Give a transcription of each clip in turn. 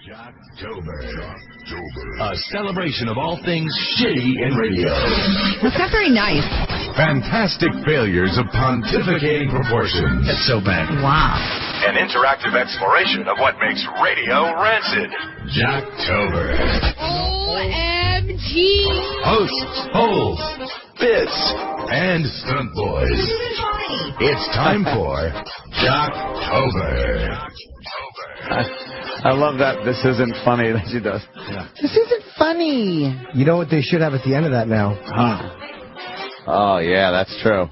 Jocktober. A celebration of all things shitty in radio. That's not very nice. Fantastic failures of pontificating proportions. That's so bad. Wow. An interactive exploration of what makes radio rancid. Jocktober. OMG. Hosts, holes, bits, and stunt boys. It's time for Jocktober. I love that this isn't funny that she does. Yeah. This isn't funny. You know what they should have at the end of that now? Huh. Oh, yeah, that's true.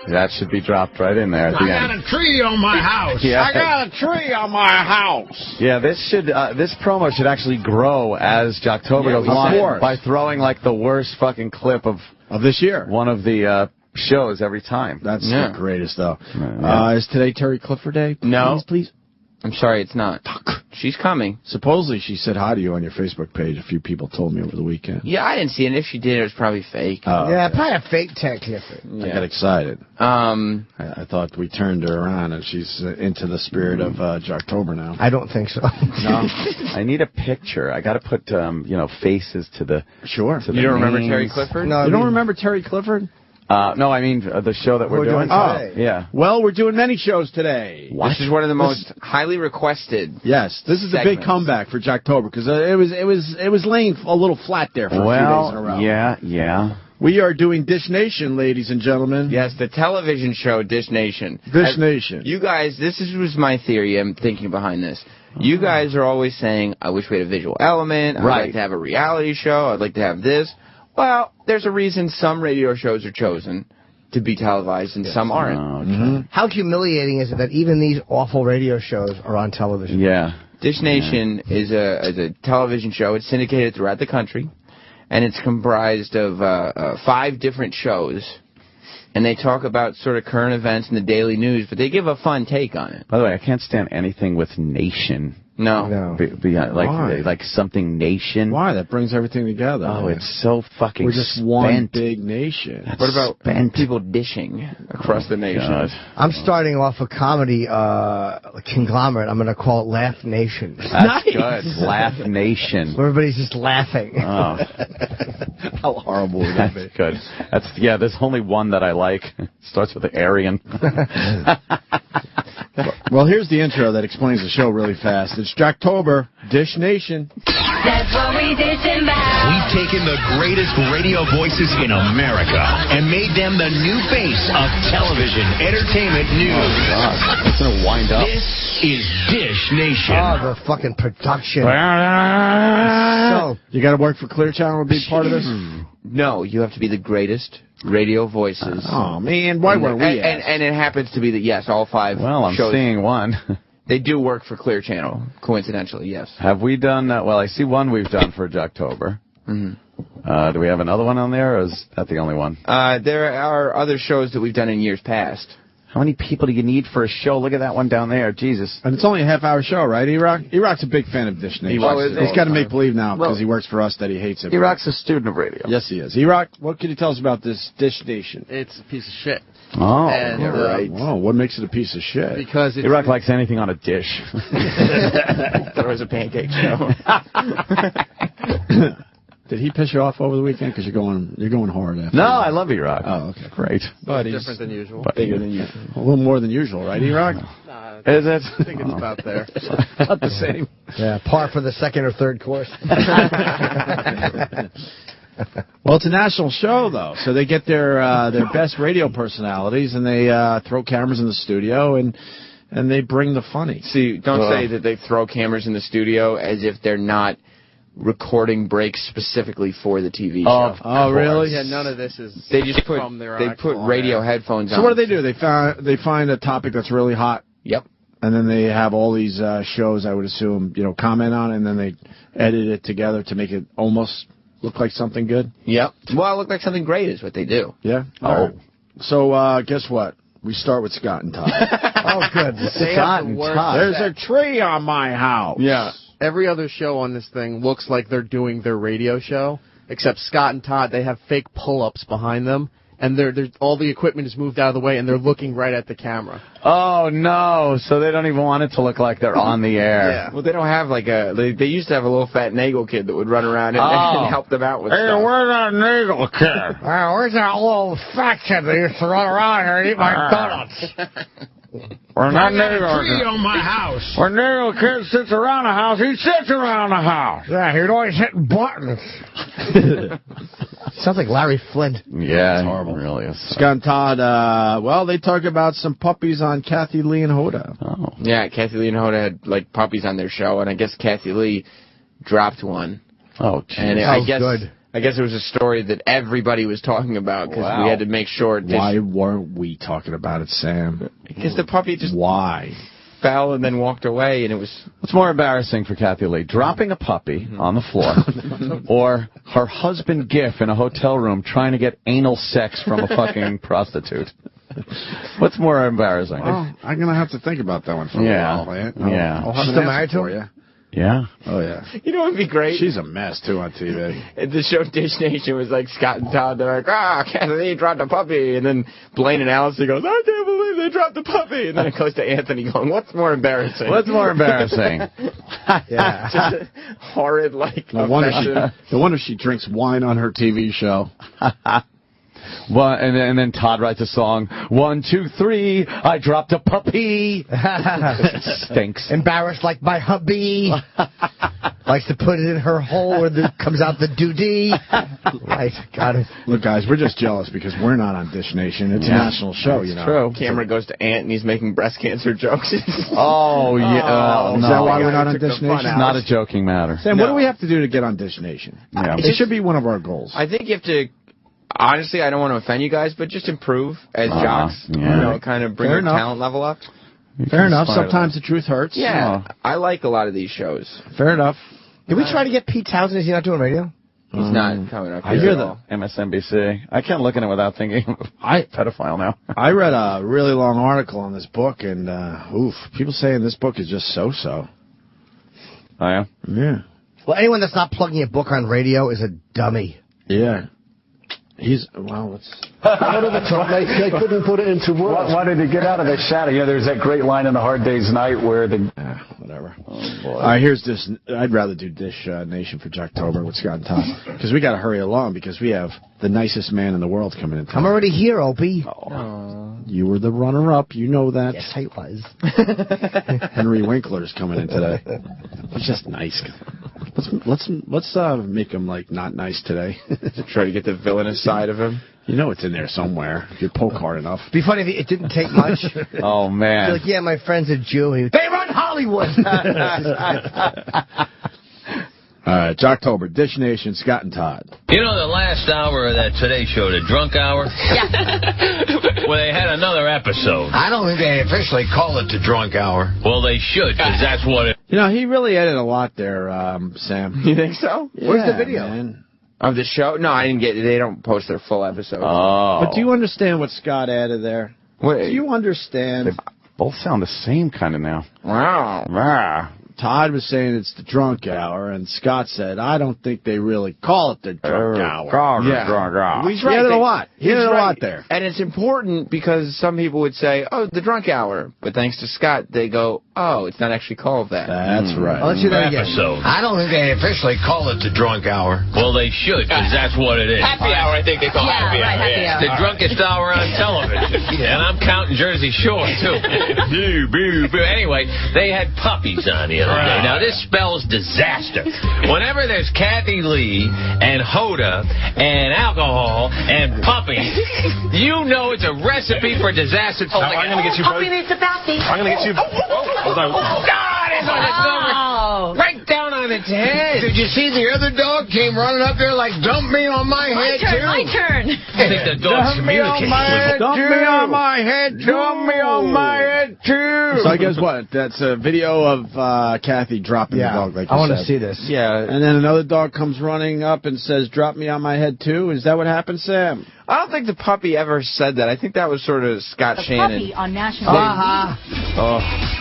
That should be dropped right in there at the I end. got a tree on my house. Yeah. I got a tree on my house. Yeah, this promo should actually grow as Jocktober goes along by throwing like the worst fucking clip of this year. one of the shows every time. That's the greatest, though. Is today Terry Clifford Day? No. Please. I'm sorry, it's not. She's coming. Supposedly she said hi to you on your Facebook page. A few people told me over the weekend. Yeah, I didn't see it. If she did, it was probably fake. Yeah, probably a fake Terry Clifford. I got excited. I thought we turned her around, and she's into the spirit of Jocktober now. I don't think so. No, I need a picture. I got to put faces to the. Sure. To you the don't remember names. Terry Clifford? No, You don't remember Terry Clifford? No, I mean the show that we're doing. today. Yeah. Well, we're doing many shows today. This is one of the most highly requested. Yes, this is a big segments. comeback for Jocktober because it was laying a little flat there for a few days in a row. Yeah. We are doing Dish Nation, ladies and gentlemen. Yes, the television show Dish Nation. Dish Nation. You guys, was my theory. I'm thinking behind this. You guys are always saying, I wish we had a visual element. I'd like to have a reality show. I'd like to have this. Well, there's a reason some radio shows are chosen to be televised and some aren't. Oh, okay. How humiliating is it that even these awful radio shows are on television? Yeah. Dish Nation is a television show. It's syndicated throughout the country, and it's comprised of 5 different shows. And they talk about sort of current events and the daily news, but they give a fun take on it. By the way, I can't stand anything with nation. No. Like something nation. Why? That brings everything together. Oh, it's so fucking We're just spent. one big nation. What about people dishing across the nation? God. I'm starting off a comedy conglomerate. I'm going to call it Laugh Nation. That's good. Laugh Nation. Where everybody's just laughing. Oh. How horrible would that be? That's good. There's only one that I like. It starts with the Aryan. Well, here's the intro that explains the show really fast. It's Jocktober, Dish Nation. That's what we dish about. We've taken the greatest radio voices in America and made them the new face of television entertainment news. Oh, God. It's going to wind up. This is Dish Nation. Oh, the fucking production. You got to work for Clear Channel to be part of this? No, you have to be the greatest radio voices. Oh, man, why weren't we? And it happens to be that, yes, all 5 Well, I'm shows, seeing one. they do work for Clear Channel, coincidentally, yes. Have we done well, I see one we've done for Jocktober. Mm-hmm. Do we have another one on there, or is that the only one? There are other shows that we've done in years past. How many people do you need for a show? Look at that one down there. Jesus. And it's only a half-hour show, right, E-Rock? E-Rock's a big fan of Dish Nation. He's got to make believe now because he works for us that he hates it. E-Rock's a student of radio. Yes, he is. E-Rock, what can you tell us about this Dish Nation? It's a piece of shit. Oh, And, right. Whoa, what makes it a piece of shit? Because it's... E-Rock likes anything on a dish. There was a pancake show. Did he piss you off over the weekend? Because you're going hard after. No, I love E-Rock. Oh, okay. Great. But he's different than usual. bigger than usual. A little more than usual, right, E-Rock? Is it? I think it's about there. About the same. Yeah, par for the second or third course. Well, it's a national show, though, so they get their best radio personalities, and they throw cameras in the studio, and they bring the funny. See, don't say that they throw cameras in the studio as if they're not recording breaks specifically for the TV show. Oh, really? Yeah, none of this is They just put from their radio headphones on. So what do? They find a topic that's really hot. Yep. And then they have all these shows, I would assume, comment on it, and then they edit it together to make it almost look like something good. Yep. Well, it look like something great is what they do. Yeah. Oh. So guess what? We start with Scott and Todd. Oh, good. Scott and Todd. There's a tree on my house. Yeah. Every other show on this thing looks like they're doing their radio show, except Scott and Todd, they have fake pull-ups behind them, and they're all the equipment is moved out of the way, and they're looking right at the camera. Oh no! So they don't even want it to look like they're on the air. Yeah. Well, they don't have like a. They used to have a little fat Nagel kid that would run around and help them out with stuff. Where's that Nagel kid? Where's that little fat kid that used to run around here and eat my donuts? We're not Nagel on my house. When Nagel kid sits around the house, he sits around the house. Yeah, he'd always hit buttons. Sounds like Larry Flint. Yeah, it's horrible. It really is. Scott and Todd, well, they talk about some puppies on Kathy Lee and Hoda. Oh. Yeah, Kathy Lee and Hoda had like puppies on their show, and I guess Kathy Lee dropped one. Oh, geez. And Good. I guess it was a story that everybody was talking about because we had to make sure. Why weren't we talking about it, Sam? Because the puppy just fell and then walked away, and it was. What's more embarrassing for Kathy Lee, dropping a puppy on the floor, or her husband Giff in a hotel room trying to get anal sex from a fucking prostitute? What's more embarrassing? Well, I'm gonna have to think about that one for a while, man. I'll have Still married to you. Yeah. Oh, yeah. You know what would be great? She's a mess, too, on TV. The show Dish Nation was like Scott and Todd. They're like, Kathy Lee dropped a puppy. And then Blaine and Allison goes, I can't believe they dropped the puppy. And then it goes to Anthony going, what's more embarrassing? What's more embarrassing? Yeah. Just a horrid, like, No wonder she drinks wine on her TV show. Well, and then Todd writes a song. 1, 2, 3. I dropped a puppy. Stinks. Embarrassed like my hubby. Likes to put it in her hole where comes out the doodie. Right, got it. Look, guys, we're just jealous because we're not on Dish Nation. It's a national show, you know. True. Camera goes to Ant, and he's making breast cancer jokes. Oh, yeah. Is No. that why we're not on Dish It's Nation? not a joking matter. Sam, what do we have to do to get on Dish Nation? Yeah. It should be one of our goals. I think you have to. Honestly, I don't want to offend you guys, but just improve as jocks. Yeah. You know, kind of bring Fair your enough. talent level up. Fair enough. Sometimes the truth hurts. Yeah, I like a lot of these shows. Fair enough. Did we try to get Pete Townsend? Is he not doing radio? He's not coming up. I here hear at that. all. MSNBC. I can't look at it without thinking pedophile now. I read a really long article on this book, and people saying this book is just so-so. Oh, yeah? Yeah. Well, anyone that's not plugging a book on radio is a dummy. Yeah. They couldn't put it into words. Why did he get out of that shadow? You know, there's that great line in The Hard Day's Night where the... whatever. Oh, boy. Here's this. I'd rather do Dish Nation for Jocktober with Scott and Todd. Because we got to hurry along because we have the nicest man in the world coming in. I'm already here, Opie. Oh. You were the runner-up. You know that. Yes, I was. Henry Winkler's coming in today. He's just nice. Let's make him like not nice today. Try to get the villainous side of him. You know it's in there somewhere if you poke hard enough. It'd be funny if it didn't take much. Oh man! Like, yeah, my friend's a Jew. They run Hollywood. All right, Jocktober, Dish Nation, Scott and Todd. You know the last hour of that Today Show, the drunk hour? Yeah. Well, they had another episode. I don't think they officially call it the drunk hour. Well, they should, because that's what it... You know, he really edited a lot there, Sam. You think so? Yeah, where's the video? Man. Of the show? No, I didn't get it. They don't post their full episodes. Oh. But do you understand what Scott added there? What? Do you understand? They both sound the same kind of now. Wow. Todd was saying it's the drunk hour, and Scott said, I don't think they really call it the drunk hour. Drunk hour. He's right. He added a lot. He added a lot there. And it's important because some people would say, oh, the drunk hour. But thanks to Scott, they go, oh, it's not actually called that. That's right. I'll let you know again. Episode. I don't think they officially call it the drunk hour. Well, they should, because that's what it is. Happy hour, I think they call it. Happy hour. Happy hour. The drunkest hour on television. And I'm counting Jersey Shore, too. Boo, boo, boo. Anyway, they had puppies on the other day. Now, this spells disaster. Whenever there's Kathy Lee and Hoda and alcohol and puppies, you know it's a recipe for disaster. Oh, I'm going to get you both. Puppy needs a bathie. I'm going to get you. Oh, God! It's on its over. Right down on its head. Did you see the other dog came running up there like, dump me on my head, too? My turn. I think the dog's communicating with Dump me on my head, dump me on my head, too. So I guess what? That's a video of Kathy dropping the dog, like you I want to said. see this. Yeah. And then another dog comes running up and says, drop me on my head, too? Is that what happened, Sam? I don't think the puppy ever said that. I think that was sort of Scott Shannon. Puppy on national TV.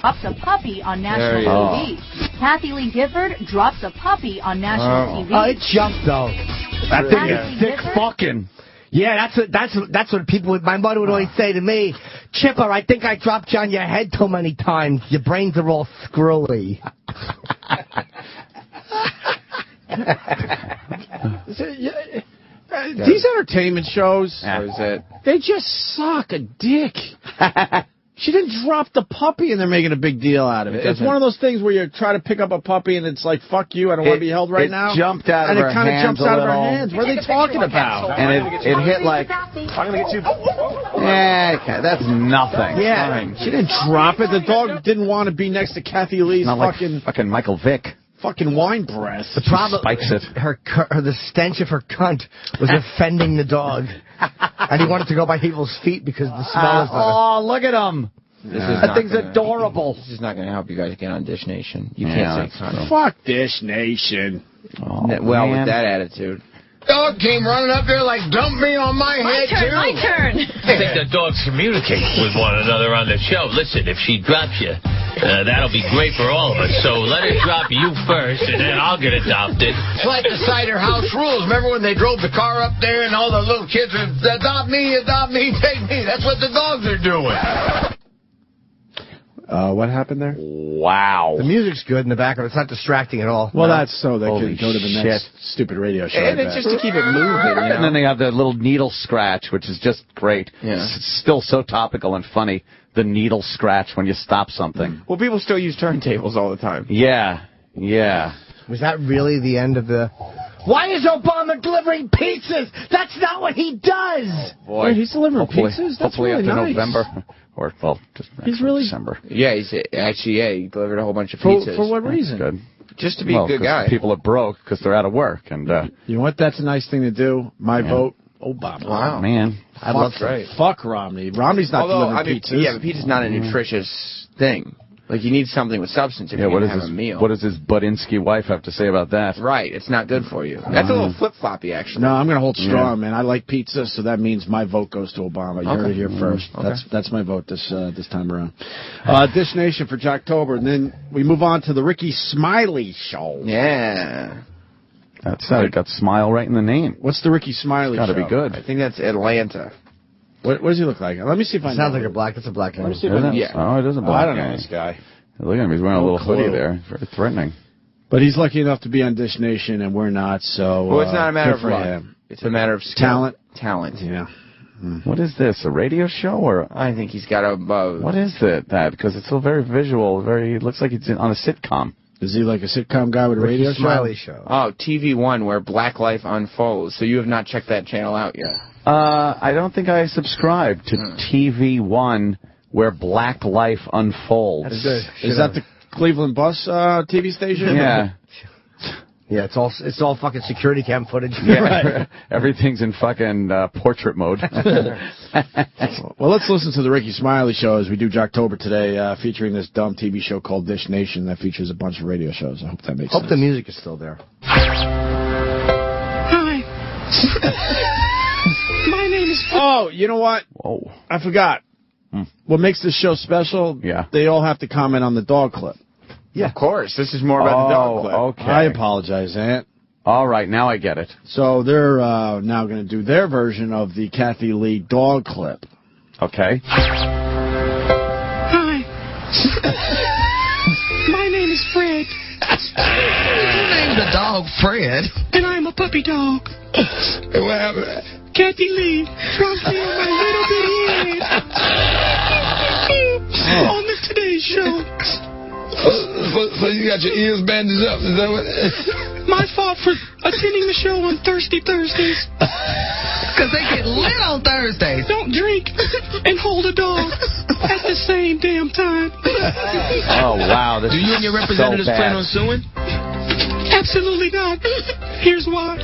Drops a puppy on national TV. Kathy Lee Gifford drops a puppy on national TV. Oh, it jumped, though. That thing is thick fucking. Yeah, that's what people. My mother would always say to me, Chipper, I think I dropped you on your head too many times. Your brains are all screwy. These entertainment shows, they just suck a dick. She didn't drop the puppy, and they're making a big deal out of it. It's one of those things where you try to pick up a puppy, and it's like, fuck you, I don't want to be held right now. It jumped out of her hands. And it kind of jumps out of her hands. What are they talking about? And it hit like... I'm going to get you... Yeah, that's nothing. Yeah, she didn't drop it. The dog didn't want to be next to Kathy Lee's fucking Michael Vick. Fucking wine breath. The problem, spikes it. The stench of her cunt was offending the dog, and he wanted to go by people's feet because the smell is there. Oh, look at him! That thing's adorable. This is not going to help you guys get on Dish Nation. You can't say cunt. Fuck Dish Nation. Oh, well, with that attitude. Dog came running up there like, dump me on my head, too. My turn. I think the dogs communicate with one another on the show. Listen, if she drops you, that'll be great for all of us. So let her drop you first, and then I'll get adopted. It's like the Cider House rules. Remember when they drove the car up there and all the little kids were, adopt me, take me. That's what the dogs are doing. What happened there? Wow. The music's good in the background. It's not distracting at all. Well, that's so they can go to the next stupid radio show. And it's just to keep it moving. You know? And then they have the little needle scratch, which is just great. Yeah. It's still so topical and funny, the needle scratch when you stop something. Well, people still use turntables all the time. Yeah, yeah. Was that really the end of the... Why is Obama delivering pizzas? That's not what he does! Boy, wait, he's delivering pizzas? That's hopefully really after nice. November. Or, well, just he's really December. Yeah, he delivered a whole bunch of pizzas. For what reason? Good. Just to be a good guy. People are broke because they're out of work. And you know what? That's a nice thing to do. My vote, Obama. Wow. Man. Fuck Romney. Romney's not delivering pizzas. Yeah, but pizza's not a nutritious thing. Like, you need something with substance if you're going to have a meal. What does his Budinsky wife have to say about that? Right, it's not good for you. That's a little flip-floppy, actually. No, I'm going to hold strong, man. I like pizza, so that means my vote goes to Obama. You heard it here first. That's my vote this time around. Dish Nation for Jocktober, and then we move on to the Ricky Smiley show. Yeah. That's got Smile right in the name. What's the Ricky Smiley show? Got to be good. I think that's Atlanta. What does he look like? Let me see if I know. Sounds like a black. It's a black guy. Oh, it is a black guy. I don't know this guy. Look at him. He's wearing a little hoodie there. Very threatening. But he's lucky enough to be on Dish Nation, and we're not, so... Well, it's not a matter of luck. him. It's a matter of skill. Talent. Yeah. What is this, a radio show? Or I think he's got a... what is that? Because it's so very visual. It looks like it's on a sitcom. Is he like a sitcom guy with a radio show? Smiley show. Oh, TV1, where Black Life unfolds. So you have not checked that channel out yet. I don't think I subscribe to TV1, where Black Life unfolds. That's good. Is that the Cleveland Bus TV station? Yeah. Yeah, it's all fucking security cam footage. Yeah, right. Everything's in fucking portrait mode. Well, let's listen to the Ricky Smiley show as we do Jocktober today, featuring this dumb TV show called Dish Nation that features a bunch of radio shows. I hope that makes sense. Hope the music is still there. Hi. My name is... Oh, you know what? Whoa. I forgot. What makes this show special, they all have to comment on the dog clip. Yeah, of course. This is more about the dog clip. Okay. I apologize, Aunt. All right, now I get it. So they're now going to do their version of the Kathy Lee dog clip. Okay. Hi. My name is Fred. You named the dog Fred. And I'm a puppy dog. What happened? Kathy Lee dropped me on my little bitty head. On the Today Show. So you got your ears bandaged up? Is that what? My fault for attending the show on Thirsty Thursdays. Because they get lit on Thursdays. Don't drink and hold a dog at the same damn time. Oh, wow. This Do you and your representatives plan on suing? Absolutely not. Here's why.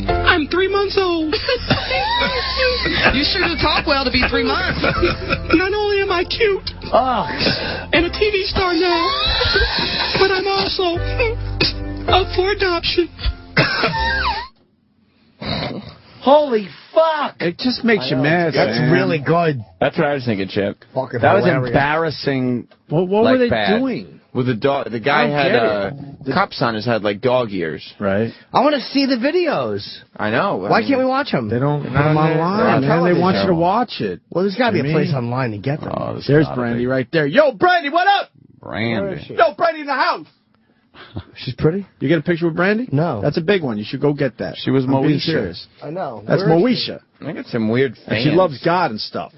I'm 3 months old. You sure do talk well to be 3 months. Not only am I cute and a TV star now, but I'm also up for adoption. Holy fuck! It just makes you mad. That's really good. That's what I was thinking, Chip. Fucking that was hilarious. embarrassing. What were they doing? With the dog, the guy had cups on his head like dog ears. Right. I want to see the videos. I know. Why can't we watch them? They don't put them online, man. They want you to watch it. Well, there's got to be a place online to get them. Oh, there's Brandy right there. Yo, Brandy, what up? Brandy. Yo, Brandy in the house. She's pretty. You get a picture with Brandy? No. That's a big one. You should go get that. She was I'm being Moesha. serious. I know. That's Moesha. I got some weird fans. And she loves God and stuff.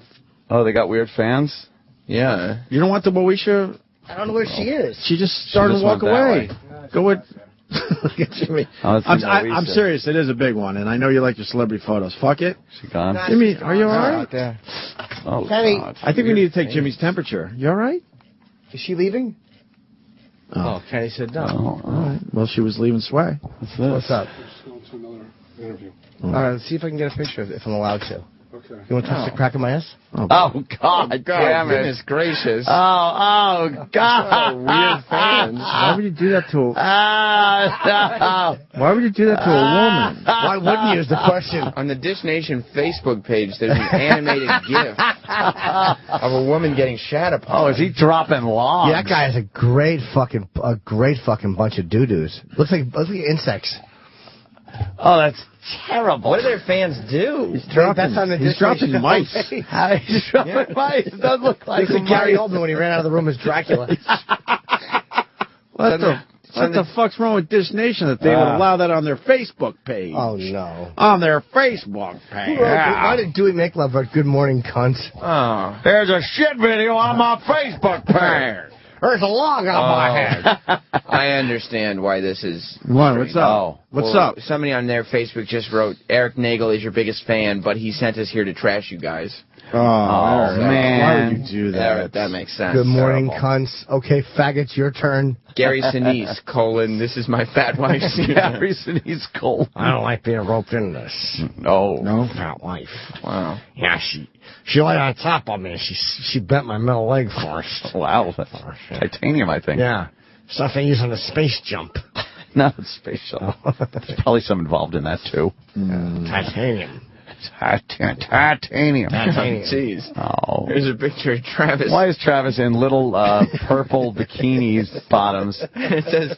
Oh, they got weird fans? Yeah. You don't want the Moesha? I don't know where she is. She just started to walk away. Go with... Look at Jimmy. I'm serious. It is a big one, and I know you like your celebrity photos. Fuck it. She gone? Jimmy, are you all right? Oh, Kenny, God. I think we need to take Jimmy's temperature. You all right? Is she leaving? Oh, Kenny said no. Oh, all right. Well, she was leaving Sway. What's this? What's up? Let's go to another interview. All right, let's see if I can get a picture if I'm allowed to. Okay. You want to touch the crack of my ass? Oh, God damn it. Goodness gracious. Oh, God. Weird fans. Why would you do that to a... No. Why would you do that to a woman? Why wouldn't you is the question. On the Dish Nation Facebook page, there's an animated GIF of a woman getting shat upon. Oh, is he dropping logs? Yeah, that guy has a great fucking bunch of doo-doos. Looks like insects. Oh, that's terrible. What do their fans do? He's dropping mice. He's dropping mice. It does look like Looks like Gary Oldman when he ran out of the room as Dracula. What the fuck's wrong with Dish Nation that they would allow that on their Facebook page? Oh, no. On their Facebook page. Why did Dewey make love our Good Morning Cunt? Oh. There's a shit video on my Facebook page. There's a log on my head. I understand why this is... What? What's up? What's up? Somebody on their Facebook just wrote, Eric Nagel is your biggest fan, but he sent us here to trash you guys. Oh, man. Why would you do that? That makes sense. Good morning, cunts. Okay, faggots, your turn. Gary Sinise, this is my fat wife. Gary Sinise, I don't like being roped into this. No. Fat wife. Wow. Yeah, she laid on top of me. She bent my middle leg first. Wow. That's titanium, I think. Yeah. Stuff they use on the space jump. No, it's space shuttle. There's probably some involved in that, too. Titanium. Titanium. Jeez. Oh. Here's a picture of Travis. Why is Travis in little purple bikinis bottoms? It says,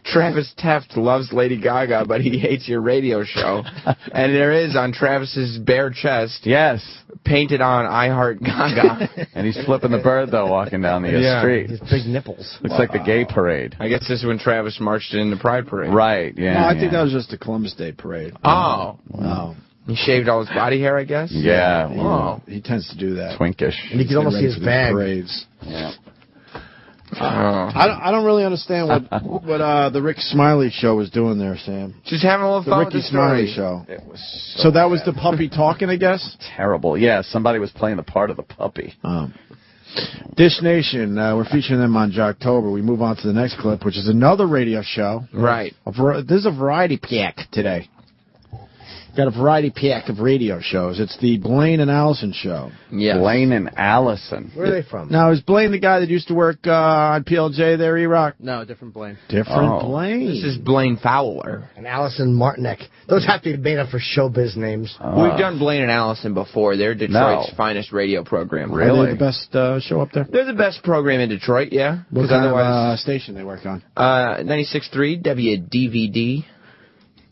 Travis Teft loves Lady Gaga, but he hates your radio show. And there is on Travis's bare chest. Yes. Painted on I Heart Gaga. And he's flipping the bird, though, walking down the street. His big nipples. Looks like the gay parade. I guess this is when Travis marched in the Pride Parade. Right, yeah. No, I think that was just the Columbus Day parade. Oh. Wow. He shaved all his body hair, I guess? Yeah. Oh. He tends to do that. Twinkish. And you can almost see his bag. Parades. Yeah. I don't really understand what the Rick Smiley show was doing there, Sam. Just having a little fun with the Smiley show. It was so that was the puppy talking, I guess? Terrible. Yeah, somebody was playing the part of the puppy. Dish Nation, we're featuring them on Jocktober. We move on to the next clip, which is another radio show. Right. This is a variety pack today. Got a variety pack of radio shows. It's the Blaine and Allison show. Yeah. Blaine and Allison. Where are they from? Now, is Blaine the guy that used to work on PLJ there, E-Rock? No, different Blaine. Different Blaine. This is Blaine Fowler. And Allison Martinek. Those have to be made up for showbiz names. We've done Blaine and Allison before. They're Detroit's finest radio program. Really? Are they the best show up there? They're the best program in Detroit, yeah. What kind of station they work on? 96.3 WDVD.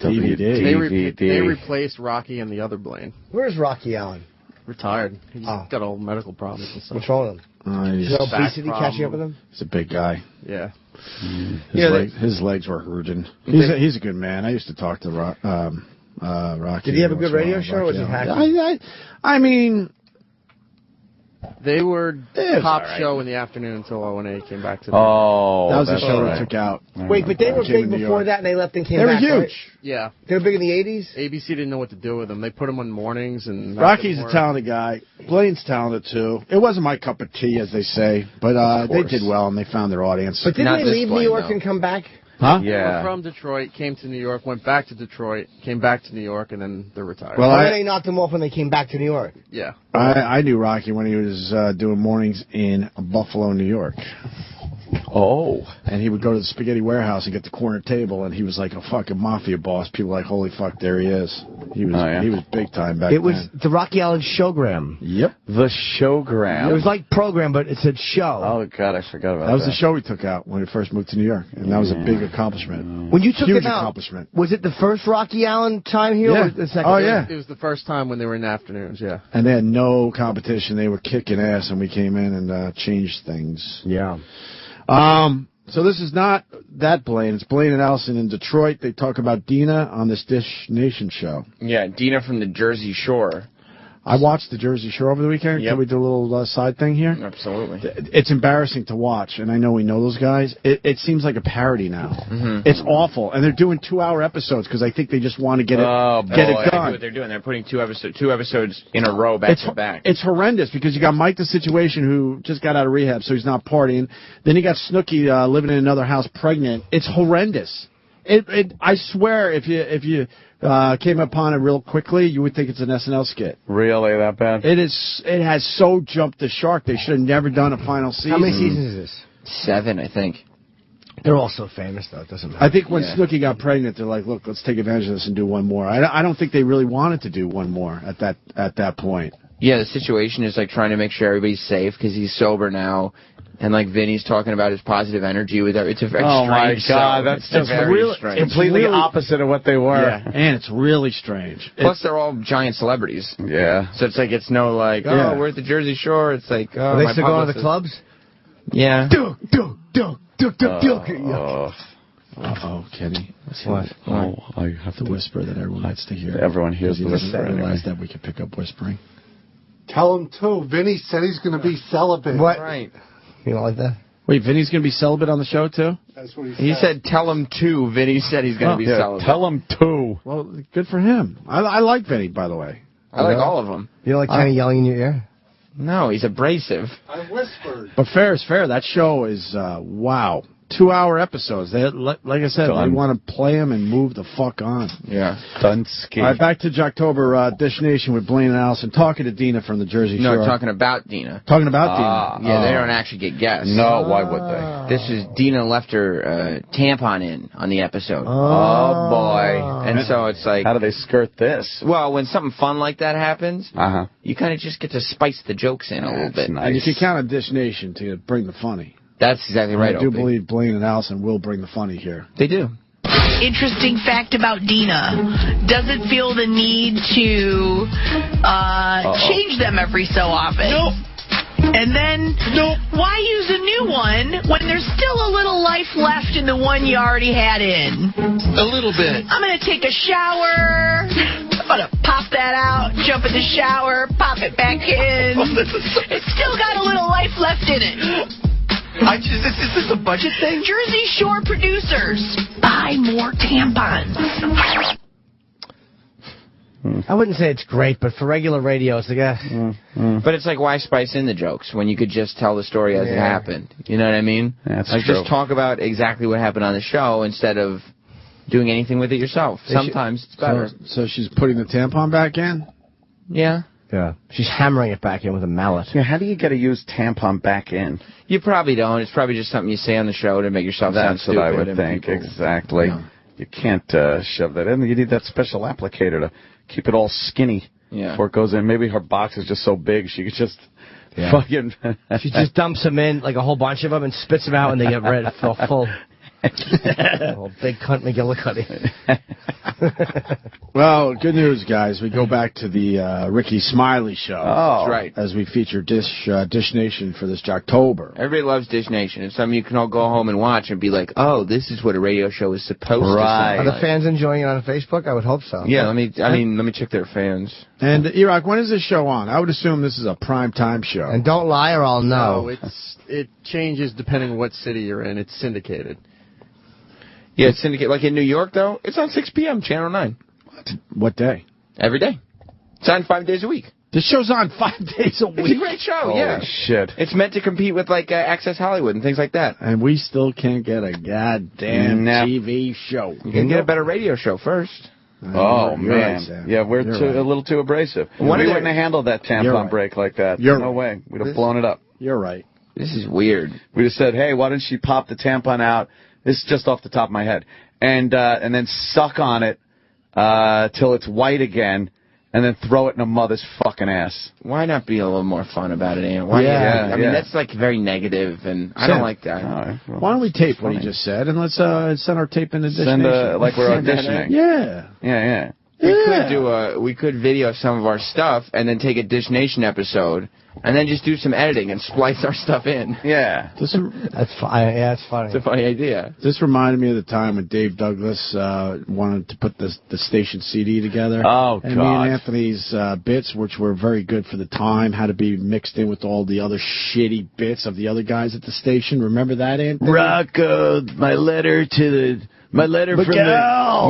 DVD. They replaced Rocky and the other Blaine. Where's Rocky Allen? Retired. He's got all medical problems and stuff. What's wrong with him? He's obesity catching up with him? He's a big guy. Yeah. His legs were hurting. He's a good man. I used to talk to Rocky. Did he have a good radio show or was he hacky? I mean... They were top show in the afternoon until O&A came back to them. Oh, that was the show they took out. Wait, but they were big before that and they left and came back, They were huge. Right? Yeah. They were big in the 80s? ABC didn't know what to do with them. They put them on mornings. And Rocky's a talented guy. Blaine's talented, too. It wasn't my cup of tea, as they say, but they did well and they found their audience. But didn't they leave New York and come back? Huh? They were from Detroit, came to New York, went back to Detroit, came back to New York, and then they're retired. Well, why they knocked them off when they came back to New York? Yeah. I knew Rocky when he was doing mornings in Buffalo, New York. Oh. And he would go to the spaghetti warehouse and get the corner table, and he was like a fucking mafia boss. People were like, holy fuck, there he is. He was big time back then. It was the Rocky Allen Showgram. Yep. The Showgram. It was like program, but it said show. Oh, God, I forgot about that. That was the show we took out when we first moved to New York, and that was a big accomplishment. When you took Huge it out, accomplishment. was it the first Rocky Allen time here? Yeah. Or the second? Oh, yeah. It was the first time when they were in the afternoons, yeah. And they had no competition. They were kicking ass, and we came in and changed things. Yeah. So this is not that Blaine. It's Blaine and Allison in Detroit. They talk about Dina on this Dish Nation show. Yeah, Dina from the Jersey Shore. I watched the Jersey Shore over the weekend. Yep. Can we do a little side thing here? Absolutely. It's embarrassing to watch, and I know we know those guys. It seems like a parody now. Mm-hmm. It's awful, and they're doing 2-hour episodes because I think they just want to get it done. That's what they're doing. They're putting two episodes in a row back to back. It's horrendous because you got Mike the Situation who just got out of rehab, so he's not partying. Then you got Snooki living in another house pregnant. It's horrendous. I swear, if you came upon it real quickly, you would think it's an SNL skit. Really, that bad? It is. It has so jumped the shark. They should have never done a final season. How many seasons is this? 7, I think. They're all so famous, though. It doesn't matter. I think when Snooki got pregnant, they're like, look, let's take advantage of this and do one more. I don't think they really wanted to do one more at that point. Yeah, the Situation is like trying to make sure everybody's safe because he's sober now. And like Vinny's talking about his positive energy with her. It's a very strange my God, show. that's just very strange. Completely opposite of what they were. Yeah, and it's really strange. Plus, they're all giant celebrities. Yeah. So it's like it's no like, oh, we're at the Jersey Shore. It's like, oh, are they still going to the clubs? Yeah. Uh-oh, Kenny. What? Oh, I have to whisper that everyone needs to hear. Everyone hears the whisper. I realize that we can pick up whispering. Tell him, too. Vinny said he's going to be celibate. What? Right. You don't like that? Wait, Vinny's going to be celibate on the show, too? That's what he said. He said, tell him to. Vinny said he's going to be celibate. Tell him to. Well, good for him. I like Vinny, by the way. I like all of them. You don't like Kenny yelling in your ear? No, he's abrasive. I whispered. But fair is fair. That show is, wow. 2-hour episodes. Like I said, they want to play them and move the fuck on. Yeah. Dunsky. All right, back to Jocktober, Dish Nation with Blaine and Allison. Talking to Dina from the Jersey Shore. No, talking about Dina. Talking about Dina. Yeah, they don't actually get guests. No, why would they? This is Dina left her tampon in on the episode. Oh, boy. And so it's like... How do they skirt this? Well, when something fun like that happens, you kind of just get to spice the jokes in a little bit. Nice. And you can count on Dish Nation to bring the funny. That's exactly right, I do Opie. believe Blaine and Allison will bring the funny here. They do. Interesting fact about Dina. Doesn't feel the need to change them every so often. Nope. And then, why use a new one when there's still a little life left in the one you already had in? A little bit. I'm going to take a shower. I'm going to pop that out, jump in the shower, pop it back in. It's still got a little life left in it. Is this a budget thing? Jersey Shore producers, buy more tampons. I wouldn't say it's great, but for regular radio, it's like, But it's like, why spice in the jokes when you could just tell the story as it happened? You know what I mean? That's like, true. just talk about exactly what happened on the show instead of doing anything with it yourself. Sometimes it's better. So she's putting the tampon back in? Yeah. Yeah. She's hammering it back in with a mallet. Yeah, how do you get to use tampon back in? You probably don't. It's probably just something you say on the show to make yourself sound stupid. That's what I would think. Exactly. Yeah. You can't shove that in. You need that special applicator to keep it all skinny before it goes in. Maybe her box is just so big she could just fucking... She just dumps them in, like a whole bunch of them, and spits them out when they get red full. Oh, big cunt McGillicuddy. Well, good news, guys. We go back to the Ricky Smiley show. Oh, that's right. As we feature Dish Nation for this Jocktober. Everybody loves Dish Nation. It's something you can all go home and watch and be like, oh, this is what a radio show is supposed to sound Are like. the fans enjoying it on Facebook? I would hope so. Yeah, let me check their fans. And Iraq, when is this show on? I would assume this is a prime time show. And don't lie or I'll know. No, it changes depending on what city you're in. It's syndicated. Yeah, it's syndicated. Like in New York, though, it's on 6 p.m., Channel 9. What day? Every day. It's on 5 days a week. This show's on 5 days a week? It's a great show, yeah. Holy shit. It's meant to compete with, like, Access Hollywood and things like that. And we still can't get a goddamn TV show. You can get a better radio show first. Oh, man. Right, yeah, we're a little too abrasive. We wouldn't have handled that tampon break like that. No way. We'd have blown it up. You're right. This is weird. We just said, hey, why don't you pop the tampon out? This is just off the top of my head. And then suck on it till it's white again, and then throw it in a mother's fucking ass. Why not be a little more fun about it, Ian? I mean, that's like very negative, and I don't like that. Why don't we tape what he just said, and let's send our tape in audition. Like we're auditioning. Yeah. We could video some of our stuff and then take a Dishnation episode and then just do some editing and splice our stuff in. Yeah. That's funny. Yeah, it's funny. It's a funny idea. This reminded me of the time when Dave Douglas wanted to put the station CD together. Oh, and me and Anthony's bits, which were very good for the time, had to be mixed in with all the other shitty bits of the other guys at the station. Remember that, Anthony? Rocco, my letter from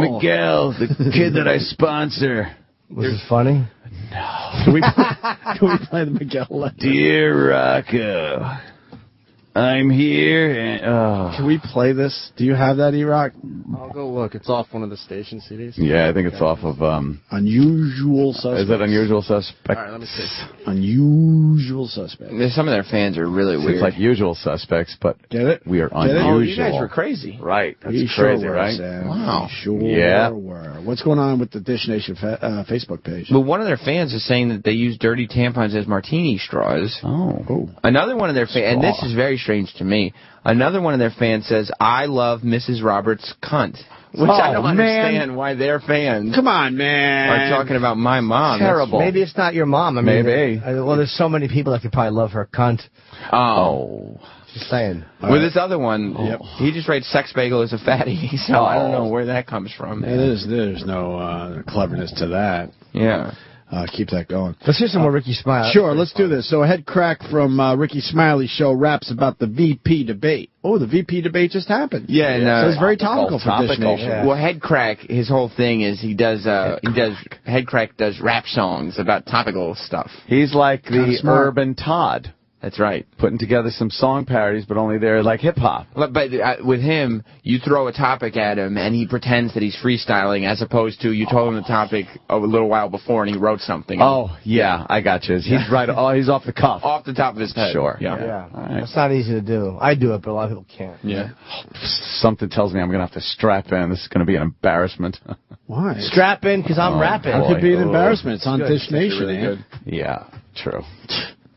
Miguel, the kid that I sponsor. Was it funny? No. Can we play the Miguel letter? Dear Rocco, I'm here and... Can we play this? Do you have that, E-Rock? I'll go look. It's off one of the station CDs. Yeah, I think it's off of... Unusual Suspects. Is it Unusual Suspects? All right, let me see. Unusual Suspects. Some of their fans are really weird. It's like Usual Suspects, but get it? We are unusual. Oh, you guys were crazy. Right. That's we crazy, sure were, right? Sam. Wow. We sure were. What's going on with the Dish Nation Facebook page? But one of their fans is saying that they use dirty tampons as martini straws. Oh. Another one of their fans, and this is very strange to me, another one of their fans says, I love Mrs. Roberts' cunt. Which I don't understand why their fans Come on, man. are talking about my mom. Terrible. Maybe it's not your mom. I mean, Maybe. Well, there's so many people that could probably love her cunt. Oh. Just saying. With this other one, he just writes sex bagel is a fatty, so I don't know where that comes from. Yeah, there's no cleverness to that. Yeah. Keep that going. Let's hear some more Ricky Smiley. Sure, let's do this. So a head crack from Ricky Smiley show raps about the VP debate. Oh, the VP debate just happened. Yeah, and so it's very topical for Dish Nation. Yeah. Well, Head Crack, his whole thing is Head Crack does rap songs about topical stuff. He's like the urban Todd. That's right. Putting together some song parodies, but only they're like hip-hop. But with him, you throw a topic at him, and he pretends that he's freestyling, as opposed to you told him the topic a little while before, and he wrote something. Oh, yeah, I got you. He's right. Oh, he's off the cuff. Off the top of his head. Sure. Yeah. All right. It's not easy to do. I do it, but a lot of people can't. Yeah. Something tells me I'm going to have to strap in. This is going to be an embarrassment. Why? Strap in, because I'm rapping. It could be an embarrassment. It's on Dish Nation, really Yeah, true.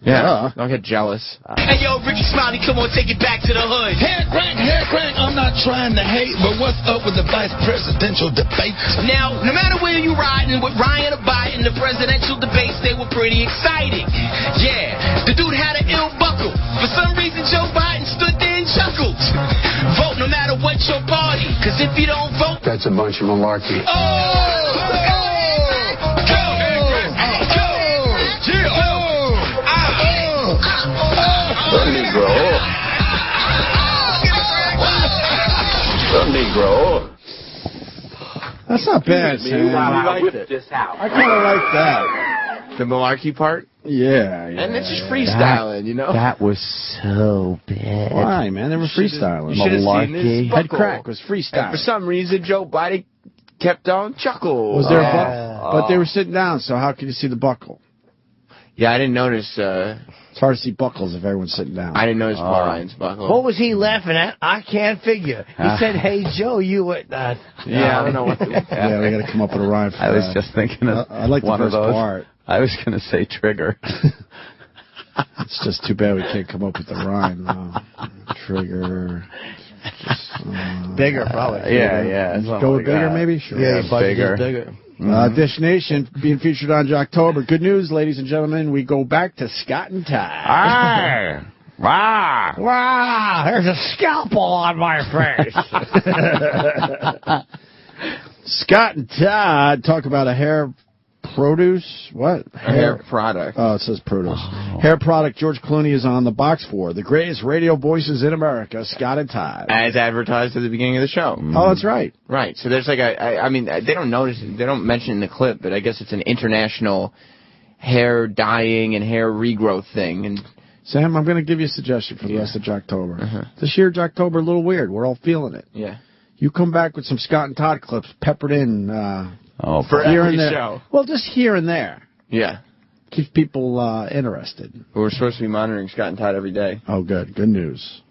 Yeah, don't get jealous. Hey, yo, Ricky Smiley, come on, take it back to the hood. Hair crank, I'm not trying to hate, but what's up with the vice presidential debate? Now, no matter where you riding, with Ryan or Biden, the presidential debates, they were pretty exciting. Yeah, the dude had an ill buckle. For some reason, Joe Biden stood there and chuckled. Vote no matter what your party, because if you don't vote... That's a bunch of malarkey. The Negro. That's not bad, Sam. I whipped this out. I kind of like that. The malarkey part? Yeah. And it's just freestyling, you know? That was so bad. Why, man? They were freestyling. You should have seen this Head buckle. crack was freestyling. And for some reason, Joe Biden kept on chuckle. Was there a buckle? But they were sitting down, so how could you see the buckle? Yeah, I didn't notice. It's hard to see buckles if everyone's sitting down. I didn't notice Paul Ryan's buckle. What was he laughing at? I can't figure. He said, hey, Joe, you were... Yeah, I don't know what to... Yeah, we got to come up with a rhyme for I was just thinking of I like one the of first those. part. I was going to say trigger. It's just too bad we can't come up with the rhyme. Trigger. Bigger, probably. Yeah. Go with bigger, maybe? Sure. Yeah, bigger. Dish Nation being featured on Jocktober. Good news, ladies and gentlemen. We go back to Scott and Todd. Wow, there's a scalpel on my face. Scott and Todd talk about a hair produce. What? Hair product. Oh, it says produce. Hair product George Clooney is on the box for. The greatest radio voices in America, Scott and Todd. As advertised at the beginning of the show. Oh, that's right. Right. So there's like I mean, they don't notice, they don't mention it in the clip, but I guess it's an international hair dyeing and hair regrowth thing. And Sam, I'm going to give you a suggestion for the rest of Jocktober. This year, Jocktober, a little weird. We're all feeling it. Yeah. You come back with some Scott and Todd clips peppered in for here every and there. show. Well, just here and there. Yeah. Keeps people interested. We're supposed to be monitoring Scott and Todd every day. Oh, good. Good news.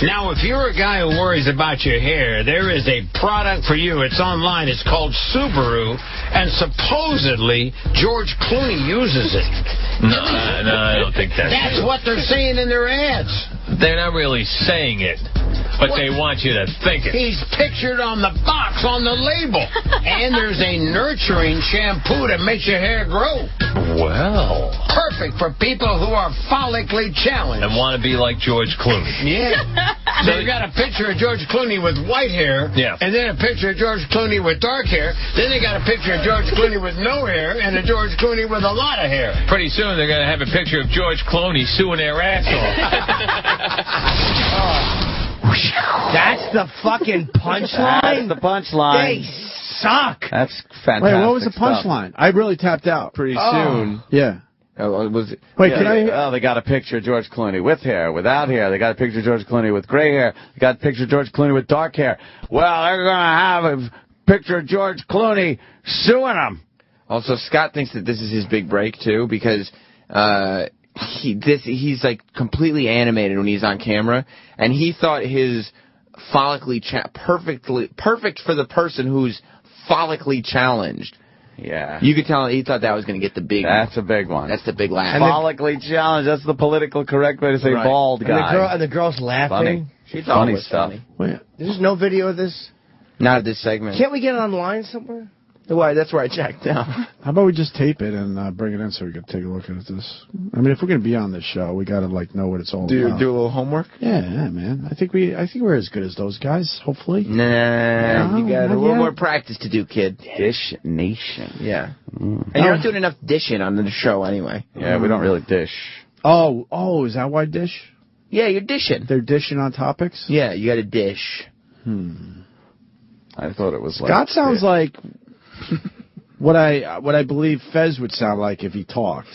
Now, if you're a guy who worries about your hair, there is a product for you. It's online. It's called Subaru, and supposedly George Clooney uses it. No, I don't think that's what they're saying in their ads. They're not really saying it, but they want you to think it. He's pictured on the box, on the label. And there's a nurturing shampoo that makes your hair grow. Well. Perfect for people who are follically challenged. And want to be like George Clooney. Yeah. They've got a picture of George Clooney with white hair. Yeah. And then a picture of George Clooney with dark hair. Then they got a picture of George Clooney with no hair and a George Clooney with a lot of hair. Pretty soon they're going to have a picture of George Clooney suing their ass off. That's the fucking punchline? That's the punchline. They suck. That's fantastic. Wait, what was the punchline? I really tapped out. Pretty soon. Yeah. Was it? Wait, can I? Oh, they got a picture of George Clooney with hair, without hair. They got a picture of George Clooney with gray hair. They got a picture of George Clooney with dark hair. Well, they're going to have a picture of George Clooney suing him. Also, Scott thinks that this is his big break, too, because he's like completely animated when he's on camera, and he thought his perfect for the person who's follically challenged. Yeah. You could tell he thought that was going to get the big. That's a big one. That's the big laugh. Follically challenged. That's the political correct way to say bald guy. And the girl's laughing. Funny. She thought Funny it was stuff. funny. Wait, there's no video of this? Not at this segment. Can't we get it online somewhere? Why? That's where I checked out. How about we just tape it and bring it in so we can take a look at this? I mean, if we're going to be on this show, we got to know what it's all about. Do a little homework? Yeah, man. I think we're as good as those guys. Hopefully. Nah, you got a little more practice to do, kid. Dish Nation. Yeah. And you're not doing enough dishing on the show anyway. Yeah, we don't really dish. Oh, is that why dish? Yeah, you're dishing. They're dishing on topics? Yeah, you got to dish. I thought it was like... Scott sounds like what I believe Fez would sound like if he talked.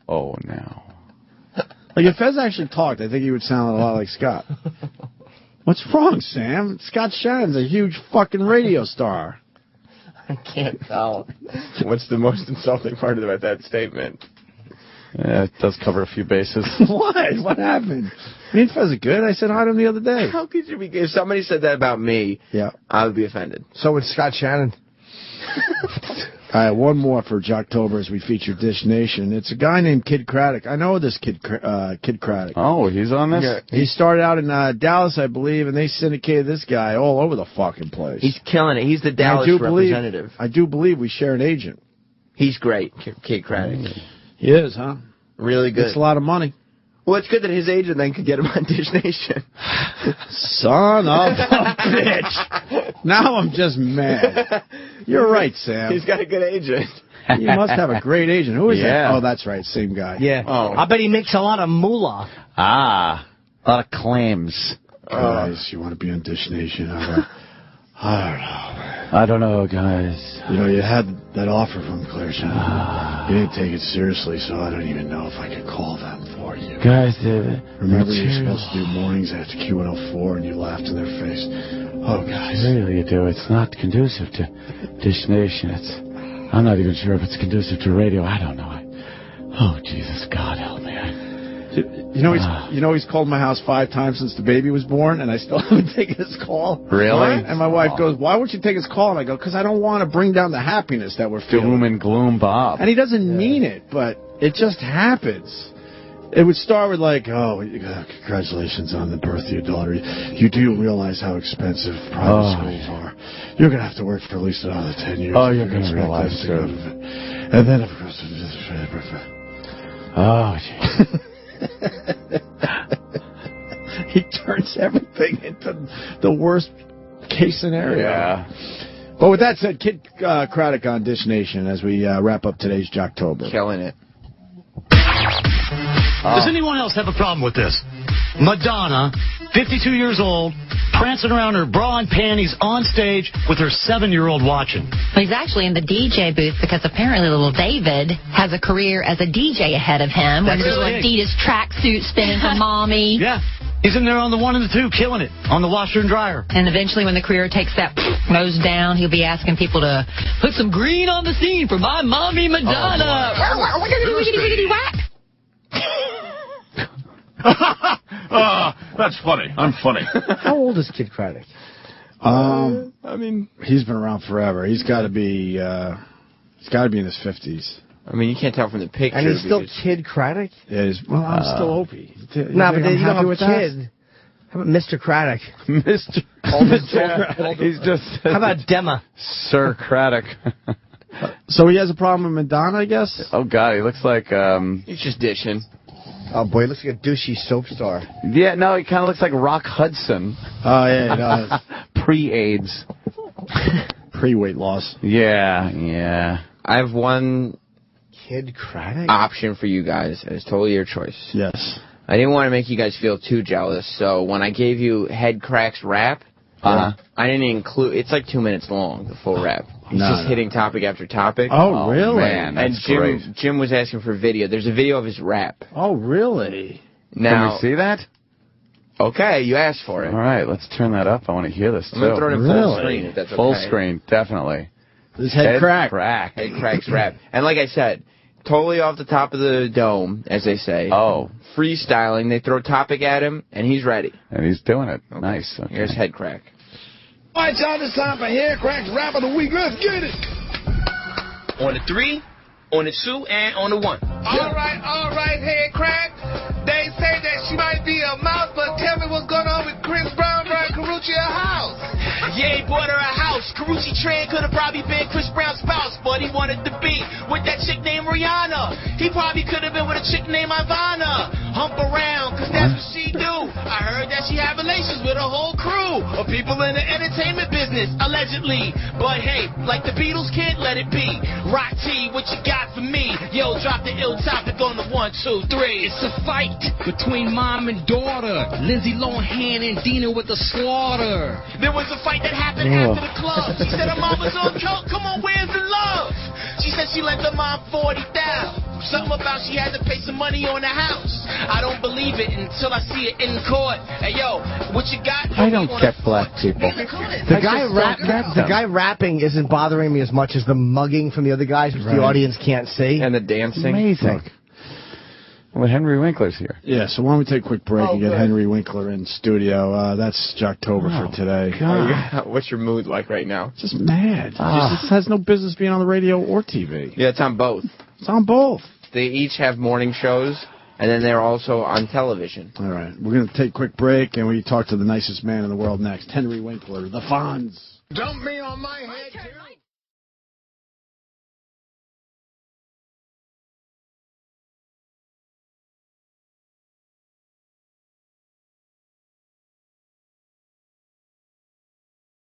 Oh, no. Like, if Fez actually talked, I think he would sound a lot like Scott. What's wrong, Sam? Scott Shannon's a huge fucking radio star. I can't tell. What's the most insulting part about that statement? Yeah, it does cover a few bases. What? What happened? Me and Fez are good. I said hi to him the other day. How could you be? If somebody said that about me, I would be offended. So would Scott Shannon. All right, one more for Jocktober as we feature Dish Nation. It's a guy named Kid Craddock. I know this Kid Craddock. Oh, he's on this? Yeah. He started out in Dallas, I believe, and they syndicated this guy all over the fucking place. He's killing it. He's the Dallas representative. I do believe we share an agent. He's great, Kid Craddock. He is, huh? Really good. It's a lot of money. Well, it's good that his agent then could get him on Dish Nation. Son of a bitch. Now I'm just mad. You're right, Sam. He's got a good agent. He must have a great agent. Who is that? Oh, that's right. Same guy. Yeah. Oh. I bet he makes a lot of moolah. A lot of claims. Guys, you want to be on Dish Nation? I don't know, guys. You know, you had that offer from Claire Shannon. You didn't take it seriously, so I don't even know if I could call them for you. Guys, remember you're supposed to do mornings after Q104 and you laughed in their face. Oh, guys. Really, you do. It's not conducive to Dish Nation. I'm not even sure if it's conducive to radio. I don't know. Oh, Jesus, God help me. You know he's called my house 5 times since the baby was born, and I still haven't taken his call. Really? And my wife goes, "Why won't you take his call?" And I go, "Because I don't want to bring down the happiness that we're feeling." Doom and gloom, Bob. And he doesn't mean it, but it just happens. It would start with like, "Oh, congratulations on the birth of your daughter. You do realize how expensive private schools are. You're going to have to work for at least another 10 years. Oh, you're going to realize it. And then, of course, he turns everything into the worst case scenario. Yeah. But with that said, Kid Craddock on Dish Nation as we wrap up today's Jocktober. Killing it. Does anyone else have a problem with this? Madonna, 52 years old, prancing around her bra and panties on stage with her 7-year-old watching. Well, he's actually in the DJ booth because apparently little David has a career as a DJ ahead of him. That's with his little Adidas tracksuit spinning for mommy. Yeah. He's in there on the 1 and the 2, killing it on the washer and dryer. And eventually, when the career takes that nose down, he'll be asking people to put some green on the scene for my mommy Madonna. That's funny. I'm funny. How old is Kid Craddock? I mean, he's been around forever. He's got to be in his 50s. I mean, you can't tell from the picture. And he's still Kid Craddock? Yeah, well, I'm still Opie. No, but you don't have Kid. How about Mr. Craddock? Mr. He's just... How about Dema? Sir Craddock. So he has a problem with Madonna, I guess? Oh, God, he looks like... He's just dishing. Oh, boy, he looks like a douchey soap star. Yeah, no, he kind of looks like Rock Hudson. Oh, yeah, he does. Pre-AIDS. Pre-weight loss. Yeah. I have one... Kid Craddock? Option for you guys. It's totally your choice. Yes. I didn't want to make you guys feel too jealous, so when I gave you Head Cracks rap, I didn't include... It's like 2 minutes long, the full rap. He's just hitting topic after topic. Oh, really? Man, that's great. Jim was asking for video. There's a video of his rap. Oh, really? Now, can we see that? Okay, you asked for it. All right, let's turn that up. I want to hear this, too. I'm going to throw it in full screen, if that's okay. Full screen, definitely. This Head Crack. Head Cracks rap. And like I said, totally off the top of the dome, as they say. Oh. Freestyling. They throw topic at him, and he's ready. And he's doing it. Okay. Nice. Okay. Here's Head Crack. All right, y'all, it's time for Head Cracks Rap of the Week. Let's get it. On the 3, on the 2, and on the 1. All right, Head Crack. They say that she might be a mouse, but tell me what's going on with Chris Brown buying Carucci a house. Yeah, he bought her a house. Carucci Tran could have probably been Chris Brown's spouse, but he wanted to be with that chick named Rihanna. He probably could have been with a chick named Ivana. Hump around, cause that's what she do. I heard that she had relations with a whole crew of people in the entertainment business, allegedly. But hey, like the Beatles, kid, let it be. Rock T, what you got for me? Yo, drop the ill topic on the 1, 2, 3. It's a fight between mom and daughter. Lindsay Lohan and Dina with the slaughter. There was a fight that happened after the club. She said her mom was on coke. Come on, where's the love? She said she lent her mom $40,000. Something about she had to pay some money on the house. I don't believe it until I see it in court. Hey, yo, what you got? I don't get black people. The guy rapping isn't bothering me as much as the mugging from the other guys, which the audience can't see. And the dancing. Amazing. Well, Henry Winkler's here. Yeah, so why don't we take a quick break and get Henry Winkler in studio. That's Jocktober for today. What's your mood like right now? Just mad. This has no business being on the radio or TV. Yeah, it's on both. It's on both. They each have morning shows, and then they're also on television. All right, we're going to take a quick break, and we talk to the nicest man in the world next, Henry Winkler, the Fonz. Dump me on my head.